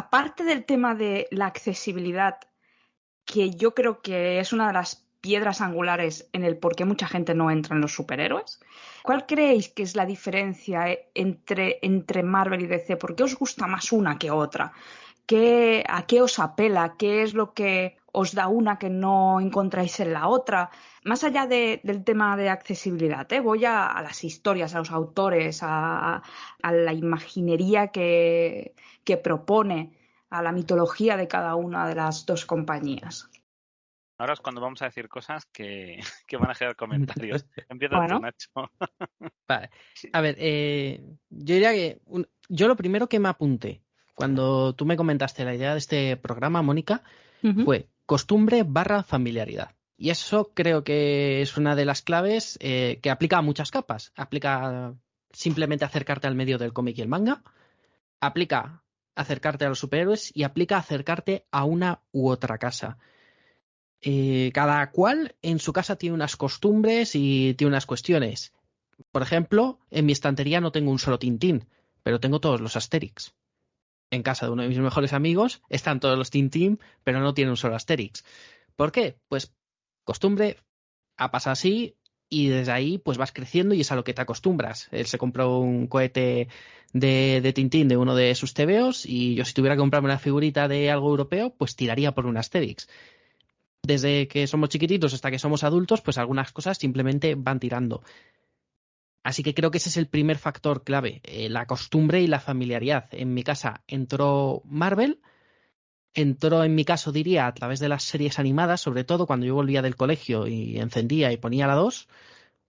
aparte del tema de la accesibilidad, que yo creo que es una de las piedras angulares en el por qué mucha gente no entra en los superhéroes, ¿cuál creéis que es la diferencia entre Marvel y DC? ¿Por qué os gusta más una que otra? ¿A qué os apela? ¿Qué es lo que os da una que no encontráis en la otra? Más allá del tema de accesibilidad, voy a las historias, a los autores, a la imaginería que propone, a la mitología de cada una de las dos compañías. Ahora es cuando vamos a decir cosas que van a generar comentarios. Empieza tú, Bueno, Nacho. Vale. A ver, yo diría que yo lo primero que me apunté cuando tú me comentaste la idea de este programa, Mónica, fue costumbre / familiaridad. Y eso creo que es una de las claves que aplica a muchas capas. Aplica simplemente acercarte al medio del cómic y el manga, aplica acercarte a los superhéroes y aplica acercarte a una u otra casa. Cada cual en su casa tiene unas costumbres y tiene unas cuestiones. Por ejemplo, en mi estantería no tengo un solo Tintín, pero tengo todos los Asterix. En casa de uno de mis mejores amigos están todos los Tintín, pero no tiene un solo Asterix. ¿Por qué? Pues costumbre, pasa así y desde ahí pues vas creciendo y es a lo que te acostumbras. Él se compró un cohete de Tintín de uno de sus tebeos y yo si tuviera que comprarme una figurita de algo europeo, pues tiraría por un Asterix. Desde que somos chiquititos hasta que somos adultos, pues algunas cosas simplemente van tirando. Así que creo que ese es el primer factor clave, la costumbre y la familiaridad. En mi casa entró Marvel, entró en mi caso diría a través de las series animadas, sobre todo cuando yo volvía del colegio y encendía y ponía la 2,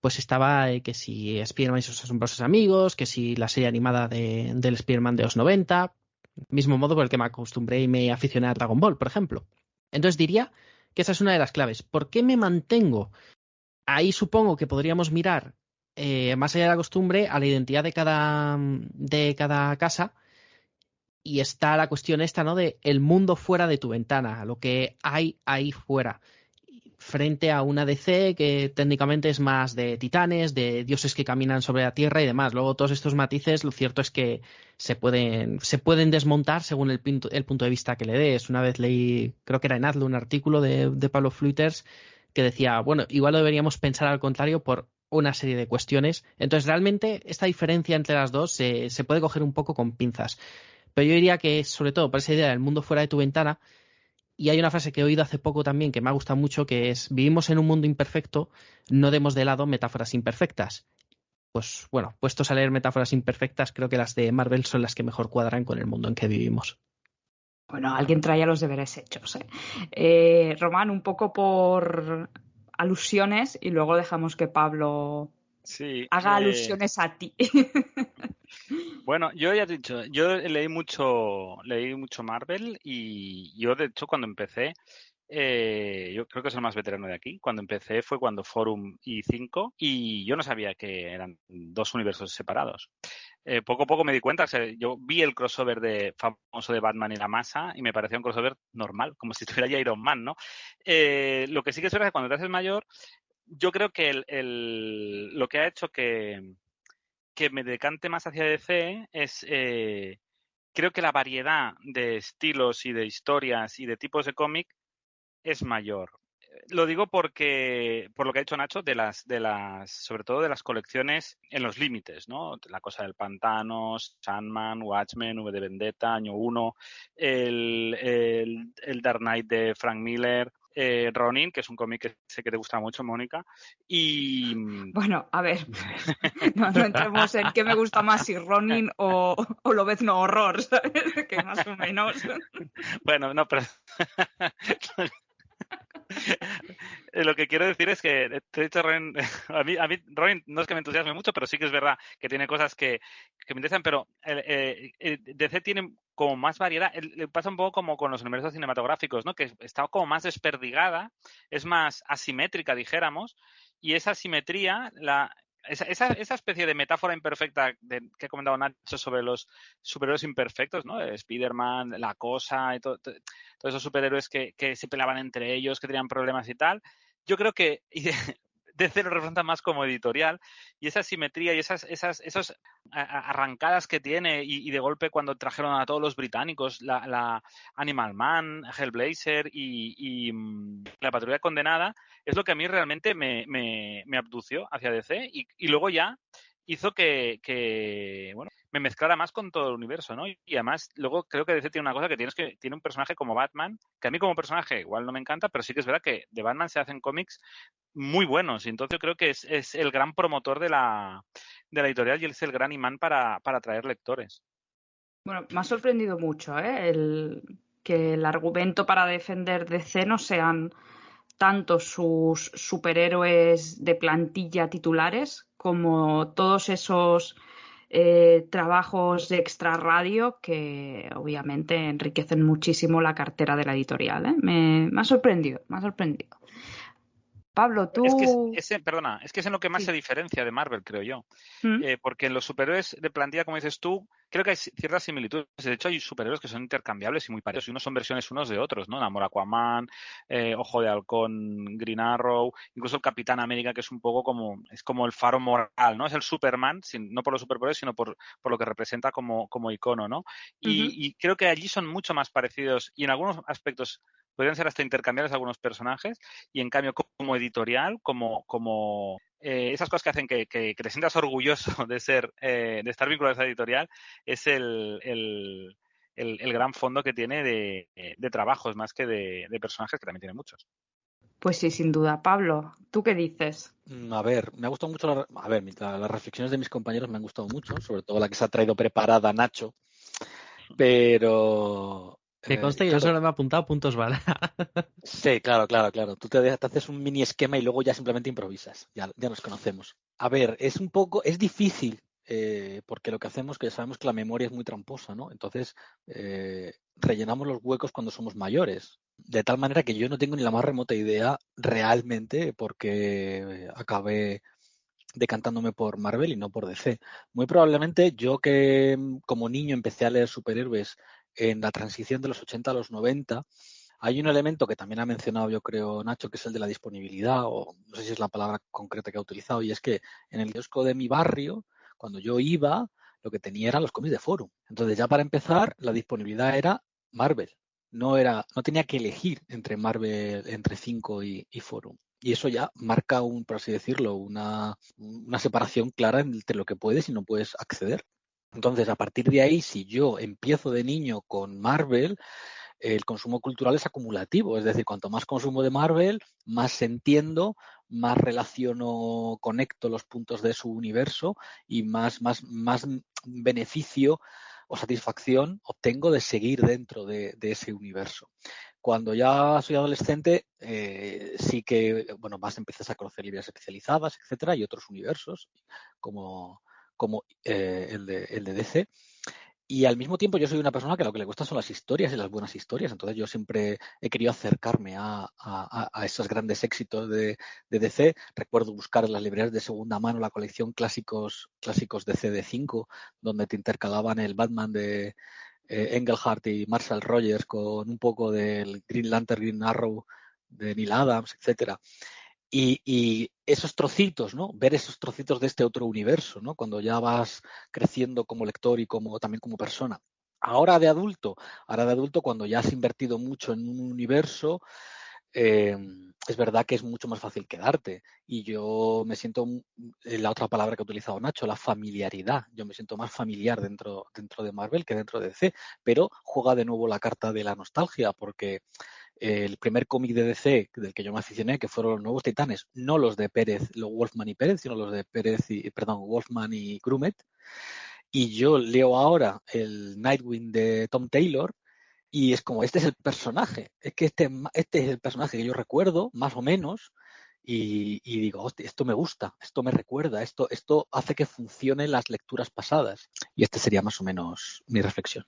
pues estaba que si Spider-Man y sus asombrosos amigos, que si la serie animada del Spider-Man de los 90, mismo modo por el que me acostumbré y me aficioné a Dragon Ball, por ejemplo. Entonces diría que esa es una de las claves. ¿Por qué me mantengo? Ahí supongo que podríamos mirar, más allá de la costumbre, a la identidad de cada casa y está la cuestión esta, ¿no? De el mundo fuera de tu ventana, lo que hay ahí fuera, frente a una DC que técnicamente es más de titanes, de dioses que caminan sobre la tierra y demás. Luego todos estos matices, lo cierto es que se pueden desmontar según el punto de vista que le des. Una vez leí, creo que era en Hazlo, un artículo de Pablo Fluiters que decía, bueno, igual lo deberíamos pensar al contrario por una serie de cuestiones. Entonces, realmente, esta diferencia entre las dos se puede coger un poco con pinzas. Pero yo diría que, sobre todo, por esa idea del mundo fuera de tu ventana, y hay una frase que he oído hace poco también que me ha gustado mucho, que es, vivimos en un mundo imperfecto, no demos de lado metáforas imperfectas. Pues bueno, puestos a leer metáforas imperfectas, creo que las de Marvel son las que mejor cuadran con el mundo en que vivimos. Bueno, alguien traía los deberes hechos. Román, un poco por alusiones y luego dejamos que Pablo haga alusiones a ti. Bueno, yo ya he dicho, yo leí mucho Marvel y yo de hecho cuando empecé, yo creo que soy el más veterano de aquí. Cuando empecé fue cuando Forum y 5 y yo no sabía que eran dos universos separados. Poco a poco me di cuenta, o sea, yo vi el crossover famoso de Batman y la Masa y me parecía un crossover normal, como si estuviera ya Iron Man, ¿no? Lo que sí que es verdad es que cuando te haces mayor, yo creo que lo que ha hecho que me decante más hacia DC es, creo que la variedad de estilos y de historias y de tipos de cómic es mayor. Lo digo porque, por lo que ha dicho Nacho, sobre todo de las colecciones en los límites, ¿no? La cosa del pantano, Sandman, Watchmen, V de Vendetta, Año 1, el Dark Knight de Frank Miller, Ronin, que es un cómic que sé que te gusta mucho, Mónica, y... Bueno, a ver, no entremos en qué me gusta más, si Ronin o Lobezno Horror, ¿sabes? Que más o menos... Bueno, no, pero... Lo que quiero decir es que, te he dicho, Ronin, a mí Ronin no es que me entusiasme mucho, pero sí que es verdad que tiene cosas que me interesan, pero DC tiene como más variedad. Le pasa un poco como con los universos cinematográficos, ¿no? Que está como más desperdigada, es más asimétrica, dijéramos, y esa asimetría, esa especie de metáfora imperfecta que ha comentado Nacho sobre los superhéroes imperfectos, ¿no? Spider-Man, La Cosa y todos esos superhéroes que se peleaban entre ellos, que tenían problemas y tal. Yo creo que DC lo representa más como editorial, y esa simetría y esas arrancadas que tiene, y de golpe cuando trajeron a todos los británicos, la Animal Man, Hellblazer y la Patrulla Condenada, es lo que a mí realmente me abdució hacia DC, y luego ya hizo que bueno, me mezclara más con todo el universo, ¿no? Y además, luego creo que DC tiene una cosa que tiene un personaje como Batman, que a mí como personaje igual no me encanta, pero sí que es verdad que de Batman se hacen cómics muy buenos, y entonces yo creo que es el gran promotor de la editorial, y él es el gran imán para atraer lectores. Bueno, me ha sorprendido mucho, que el argumento para defender DC no sean tanto sus superhéroes de plantilla titulares como todos esos trabajos de extra radio que obviamente enriquecen muchísimo la cartera de la editorial, ¿eh? Me ha sorprendido, me ha sorprendido. Pablo, tú... Es que es en lo que más Sí. se diferencia de Marvel, creo yo. ¿Mm? Porque en los superhéroes de plantilla, como dices tú, creo que hay ciertas similitudes. De hecho, hay superhéroes que son intercambiables y muy parecidos, y unos son versiones unos de otros, ¿no? Namor, Aquaman, Ojo de Halcón, Green Arrow, incluso el Capitán América, que es un poco como el faro moral, ¿no? Es el Superman, no por los superpoderes, sino por lo que representa como icono, ¿no? Y creo que allí son mucho más parecidos, y en algunos aspectos podrían ser hasta intercambiables algunos personajes, y en cambio como editorial, esas cosas que hacen que te sientas orgulloso de estar vinculado a esa editorial, es el gran fondo que tiene de trabajos, más que de personajes, que también tiene muchos. Pues sí, sin duda. Pablo, ¿tú qué dices? A ver, me ha gustado mucho las reflexiones de mis compañeros me han gustado mucho, sobre todo la que se ha traído preparada Nacho, pero... Me consta que yo solo me he apuntado puntos bala. Sí, claro. Tú te haces un mini esquema y luego ya simplemente improvisas. Ya nos conocemos. A ver, es difícil, porque lo que hacemos, que ya sabemos que la memoria es muy tramposa, ¿no? Entonces, rellenamos los huecos cuando somos mayores. De tal manera que yo no tengo ni la más remota idea realmente porque acabé decantándome por Marvel y no por DC. Muy probablemente yo, que como niño empecé a leer superhéroes en la transición de los 80 a los 90, hay un elemento que también ha mencionado, yo creo, Nacho, que es el de la disponibilidad, o no sé si es la palabra concreta que ha utilizado, y es que en el kiosco de mi barrio, cuando yo iba, lo que tenía eran los cómics de Forum. Entonces, ya para empezar, la disponibilidad era Marvel. No tenía que elegir entre Marvel, entre 5 y Forum. Y eso ya marca por así decirlo, una separación clara entre lo que puedes y no puedes acceder. Entonces, a partir de ahí, si yo empiezo de niño con Marvel, el consumo cultural es acumulativo. Es decir, cuanto más consumo de Marvel, más entiendo, más relaciono, conecto los puntos de su universo y más beneficio o satisfacción obtengo de seguir dentro de ese universo. Cuando ya soy adolescente, sí que, más empiezas a conocer librerías especializadas, etcétera, y otros universos, como el de DC. Y al mismo tiempo yo soy una persona que lo que le gusta son las historias y las buenas historias. Entonces yo siempre he querido acercarme a esos grandes éxitos de DC. Recuerdo buscar en las librerías de segunda mano la colección clásicos DC de 5, donde te intercalaban el Batman de Engelhardt y Marshall Rogers con un poco del Green Lantern, Green Arrow de Neil Adams, etcétera. Y esos trocitos, ¿no? Ver esos trocitos de este otro universo, ¿no? Cuando ya vas creciendo como lector y también como persona. Ahora de adulto, cuando ya has invertido mucho en un universo, es verdad que es mucho más fácil quedarte. Y yo me siento, la otra palabra que ha utilizado Nacho, la familiaridad. Yo me siento más familiar dentro de Marvel que dentro de DC. Pero juega de nuevo la carta de la nostalgia, porque el primer cómic de DC del que yo me aficioné, que fueron los Nuevos Titanes, no los de Pérez, los Wolfman y Pérez, sino los de Wolfman y Grumet. Y yo leo ahora el Nightwing de Tom Taylor y es como, este es el personaje, es que este es el personaje que yo recuerdo, más o menos, y digo, hostia, esto me gusta, esto me recuerda, esto hace que funcionen las lecturas pasadas. Y este sería más o menos mi reflexión.